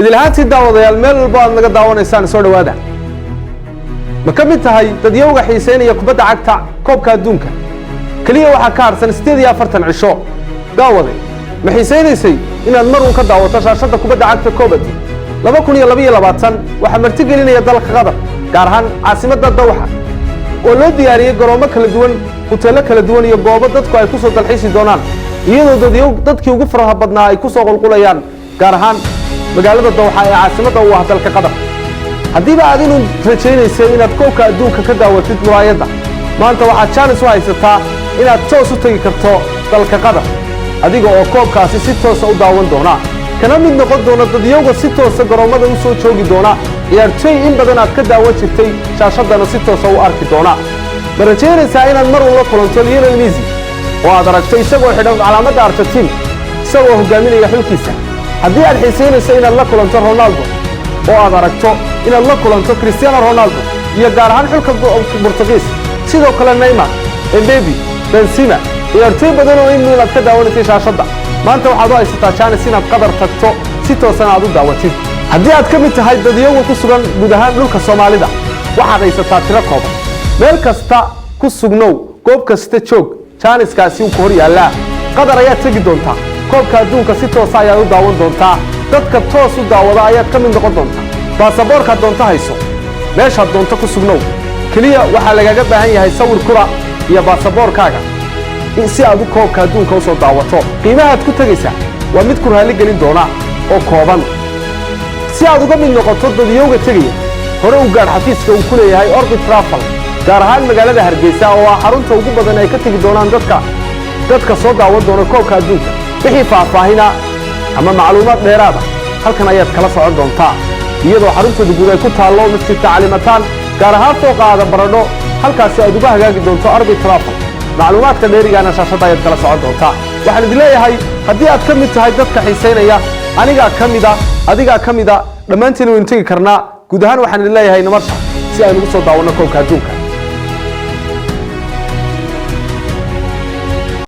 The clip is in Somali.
idil ahaantii daawadayaal meel walba aad naga daawanaysaan soo dhawaada ma ka mid tahay dadyowga xiiseynaya kubadda cagta koobka adduunka kaliya waxaa ka harsan 48 cisho daawade ma xiiseynaysay inaad mar uun ka daawato shaashada kubadda cagta koobadii 2022 waxaa martigelinaya dalka Qatar gaar ahaan caasimadda Dawxa oo loo diyaariyay garoomo kala duwan hoteelo kala duwan iyo goobo dadku ay ku soo dalxiisi doonaan iyadoo dadkii ugu faraha badnaa ay ku soo qulqulayaan gaar ahaan magaalada Dawxa ee caasimadda u ah dalka Qatar haddiiba aad inuu rajaynaysay inaad koobka adduunka ka daawatid muraayadda maanta waxaad chance u haysataa inaad toos u tagi karto dalka Qatar adiga oo koobkaasi si toos ah u daawan doona kana mid noqon doona dadyowga si toos ah garoomada u soo joogi doona ciyaartoy in badan aad ka daawan jirtay shaashadana si toos ah u arki doona ma rajaynaysaa inaad mar walba kulanto Lionel Messi oo aad aragtay isagoo xidhan calaamadda Argentina isagoo hogaaminaya xulkiisa haddii aad xiiseynayso inaad la kulanto Ronaldo oo aad aragto inaad la kulanto Cristiano Ronaldo iyo gaar ahaan xulka Portugiis sidoo kale Neymar Mbappe Benzema ciyaartoy badan oo in aad ka daawanayso shaashadda maanta waxaad u haysataa chance inaad Qatar tagto si toosan aad u daawatid haddii aad ka mid tahay dadyowga ku sugan guud ahaan dhulka Soomaalida waxaad haysataa tiro kooban meel kasta ku sugnow goob kasta joog chance-kaasi uu hor yaala Qatar ayaa tagi doonta koobka adduunka si toos ah ayaad u daawan doontaa dadka toos u daawada ayaad ka mid noqon doontaa baasaboorka doonta hayso meesha doonta ku sugnow kaliya waxa lagaga baahan yahay sawir kura iyo baasaboorkaaga si aad u koobka adduunka u soo daawato qiimaha aad ku tagaysaa waa mid ku raali gelin doona oo kooban si aad uga mid noqoto dadyowga tagaya hore u gaar xafiiska uu ku leeyahay Orbit Travel gaar ahaan magaalada Hargeysa oo ah xarunta ugu badan ay ka tagi doonaan dadka soo daawan doona koobka adduunka wixii faahfaahina ama macluumaad dheeraad ah halkan ayaad kala socon doontaa iyadoo xaruntooda guud ay ku taalo masjidka Calimataan gaar ahaan Fooqaada Baradho halkaas aad uga hagaagi doonto Orbit Travel macluumaadka dheerigaana shaashada ayaad kala socon doontaa waxaan idin leeyahay haddii aad ka mid tahay dadka xiiseynaya adiga kamida dhammaantiin waynu tagi karnaa guud ahaan waxaan idin leeyahay namarsa si aynu ugu soo daawano koobka adduunka